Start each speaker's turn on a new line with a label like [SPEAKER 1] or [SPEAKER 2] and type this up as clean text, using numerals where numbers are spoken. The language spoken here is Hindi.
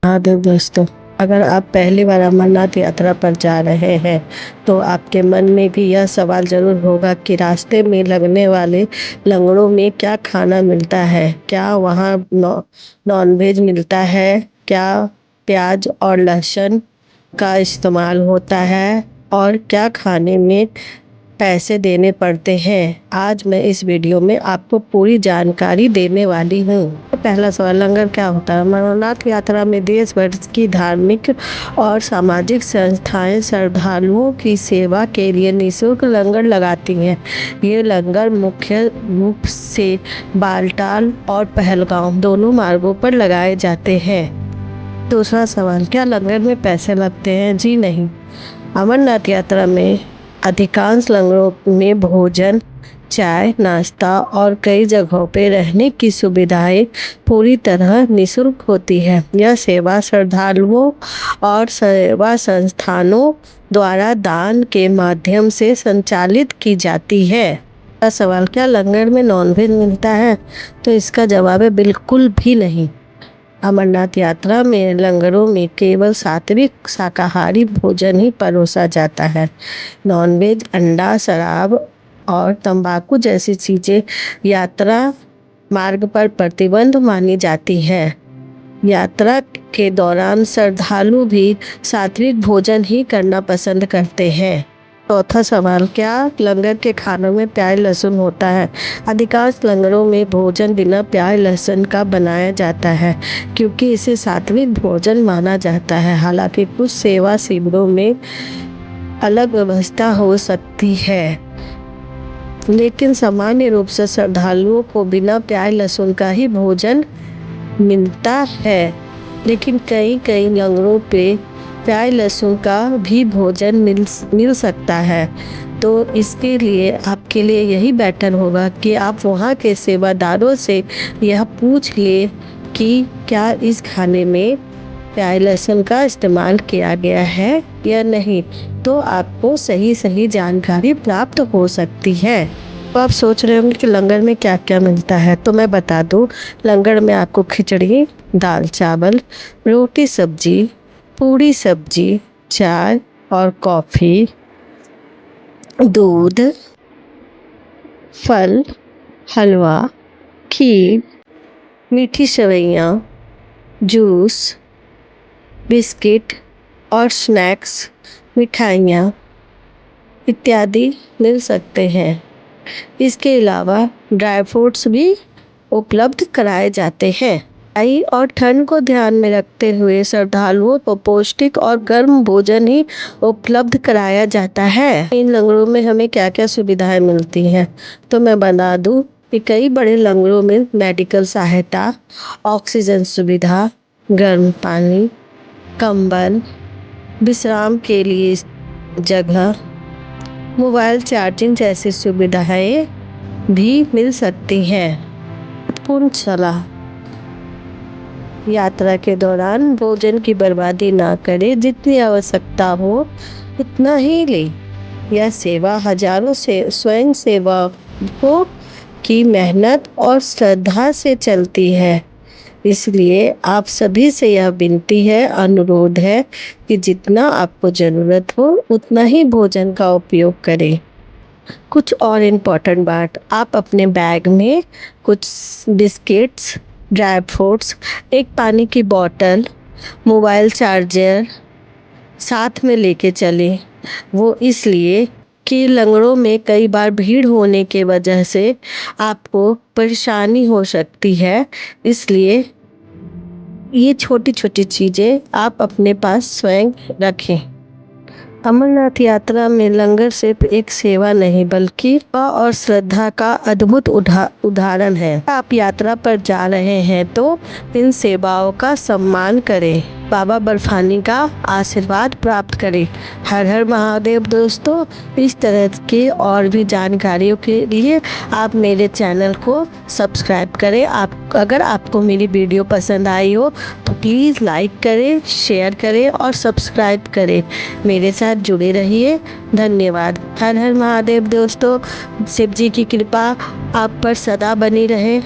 [SPEAKER 1] हाँ तो दोस्तों, अगर आप पहली बार अमरनाथ यात्रा पर जा रहे हैं तो आपके मन में भी यह सवाल ज़रूर होगा कि रास्ते में लगने वाले लंगरों में क्या खाना मिलता है। क्या वहाँ नॉनवेज मिलता है? क्या प्याज और लहसुन का इस्तेमाल होता है? और क्या खाने में पैसे देने पड़ते हैं? आज मैं इस वीडियो में आपको पूरी जानकारी देने वाली हूँ। पहला सवाल, लंगर क्या होता है? अमरनाथ यात्रा में देश भर की धार्मिक और सामाजिक संस्थाएं श्रद्धालुओं की सेवा के लिए निःशुल्क लंगर लगाती हैं। ये लंगर मुख्य रूप से बालटाल और पहलगाम दोनों मार्गों पर लगाए जाते हैं। दूसरा सवाल, क्या लंगर में पैसे लगते हैं? जी नहीं। अमरनाथ यात्रा में अधिकांश लंगरों में भोजन, चाय, नाश्ता और कई जगहों पे रहने की सुविधाएं पूरी तरह निःशुल्क होती है। यह सेवा श्रद्धालुओं और सेवा संस्थानों द्वारा दान के माध्यम से संचालित की जाती है। अगला सवाल, क्या लंगर में नॉनवेज मिलता है? तो इसका जवाब है बिल्कुल भी नहीं। अमरनाथ यात्रा में लंगरों में केवल सात्विक शाकाहारी भोजन ही परोसा जाता है। नॉनवेज, अंडा, शराब और तंबाकू जैसी चीजें यात्रा मार्ग पर प्रतिबंध मानी जाती है। यात्रा के दौरान श्रद्धालु भी सात्विक भोजन ही करना पसंद करते हैं। चौथा सवाल, क्या लंगर के खानों में प्याज लहसुन होता है? अधिकांश लंगरों में भोजन बिना प्याज लहसुन का बनाया जाता है क्योंकि इसे सात्विक भोजन माना जाता है। हालांकि कुछ सेवा शिविरों में अलग व्यवस्था हो सकती है, लेकिन सामान्य रूप से श्रद्धालुओं को बिना प्याज लहसुन का ही भोजन मिलता है। लेकिन कई कई लंगरों पे प्याज लहसुन का भी भोजन मिल सकता है। तो इसके लिए आपके लिए यही बेटर होगा कि आप वहाँ के सेवादारों से यह पूछ ले कि क्या इस खाने में प्याज लहसुन का इस्तेमाल किया गया है या नहीं, तो आपको सही जानकारी प्राप्त हो सकती है। तो आप सोच रहे होंगे कि लंगर में क्या क्या मिलता है, तो मैं बता दूं, लंगर में आपको खिचड़ी, दाल चावल, रोटी सब्जी, पूरी सब्जी, चाय और कॉफ़ी, दूध, फल, हलवा, खीर, मीठी सेवइयाँ, जूस, बिस्किट और स्नैक्स, मिठाइयाँ इत्यादि मिल सकते हैं। इसके अलावा ड्राई फ्रूट्स भी उपलब्ध कराए जाते हैं। आई और ठंड को ध्यान में रखते हुए श्रद्धालुओं को पौष्टिक और गर्म भोजन ही उपलब्ध कराया जाता है। इन लंगरों में हमें क्या क्या सुविधाएं मिलती हैं, तो मैं बता दूं कि कई बड़े लंगरों में मेडिकल सहायता, ऑक्सीजन सुविधा, गर्म पानी, कंबल, विश्राम के लिए जगह, मोबाइल चार्जिंग जैसी सुविधाएं भी मिल सकती हैं। महत्वपूर्ण सलाह, यात्रा के दौरान भोजन की बर्बादी ना करें। जितनी आवश्यकता हो उतना ही लें। यह सेवा हजारों से स्वयं सेवकों की मेहनत और श्रद्धा से चलती है। इसलिए आप सभी से यह विनती है, अनुरोध है कि जितना आपको ज़रूरत हो उतना ही भोजन का उपयोग करें। कुछ और इम्पोर्टेंट बात, आप अपने बैग में कुछ बिस्किट्स, ड्राई फ्रूट्स, एक पानी की बोतल, मोबाइल चार्जर साथ में लेके चलें। वो इसलिए कि लंगरों में कई बार भीड़ होने के वजह से आपको परेशानी हो सकती है, इसलिए ये छोटी छोटी चीज़ें आप अपने पास स्वयं रखें। अमरनाथ यात्रा में लंगर सिर्फ एक सेवा नहीं बल्कि सेवा और श्रद्धा का अद्भुत उदाहरण है। आप यात्रा पर जा रहे हैं तो इन सेवाओं का सम्मान करें, बाबा बर्फानी का आशीर्वाद प्राप्त करें। हर हर महादेव दोस्तों। इस तरह के और भी जानकारियों के लिए आप मेरे चैनल को सब्सक्राइब करें। अगर आपको मेरी वीडियो पसंद आई हो तो प्लीज़ लाइक करें, शेयर करें और सब्सक्राइब करें। मेरे साथ जुड़े रहिए। धन्यवाद। हर हर महादेव दोस्तों। शिव जी की कृपा आप पर सदा बनी रहे।